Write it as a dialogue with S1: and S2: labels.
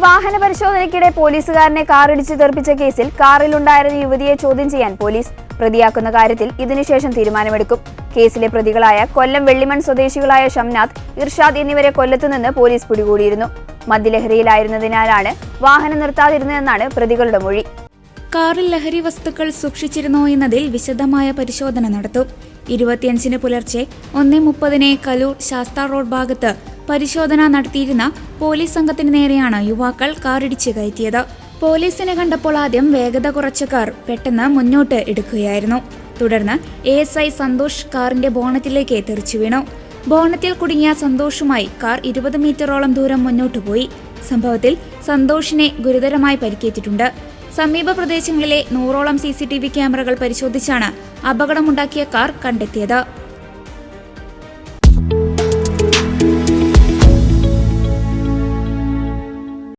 S1: വാഹന പരിശോധനയ്ക്കിടെ പോലീസുകാരനെ കാറിടിച്ച് തെറിപ്പിച്ച കേസിൽ കാറിലുണ്ടായിരുന്ന യുവതിയെ ചോദ്യം ചെയ്യാൻ പോലീസ് പ്രതിയാക്കുന്ന കാര്യത്തിൽ ഇതിനുശേഷം തീരുമാനമെടുക്കും. കേസിലെ പ്രതികളായ കൊല്ലം വെള്ളിമൺ സ്വദേശികളായ ഷംനാഥ്, ഇർഷാദ് എന്നിവരെ കൊല്ലത്തുനിന്ന് പോലീസ് പിടികൂടിയിരുന്നു. മദ്യലഹരിയിലായിരുന്നതിനാലാണ് വാഹനം നിർത്താതിരുന്നതെന്നാണ് പ്രതികളുടെ മൊഴി.
S2: കാറിൽ ലഹരി വസ്തുക്കൾ സൂക്ഷിച്ചിരുന്നോ എന്നതിൽ വിശദമായ പരിശോധന നടത്തും. 25-ന് പുലർച്ചെ 1:30 കലൂർ ശാസ്ത റോഡ് ഭാഗത്ത് പരിശോധന നടത്തിയിരുന്ന പോലീസ് സംഘത്തിന് നേരെയാണ് യുവാക്കൾ കാറിടിച്ച് കയറ്റിയത്. പോലീസിനെ കണ്ടപ്പോൾ ആദ്യം വേഗത കുറച്ച കാർ പെട്ടെന്ന് മുന്നോട്ട് എടുക്കുകയായിരുന്നു. തുടർന്ന് ASI സന്തോഷ് കാറിന്റെ ബോണറ്റിലേക്ക് തെറിച്ചു വീണു. ബോണറ്റിൽ കുടുങ്ങിയ സന്തോഷുമായി കാർ 20 മീറ്ററോളം ദൂരം മുന്നോട്ടു പോയി. സംഭവത്തിൽ സന്തോഷിനെ ഗുരുതരമായി പരിക്കേറ്റിട്ടുണ്ട്. സമീപ പ്രദേശങ്ങളിലെ 100ഓളം CCTV ക്യാമറകൾ പരിശോധിച്ചാണ് അപകടമുണ്ടാക്കിയ കാർ കണ്ടെത്തിയത്.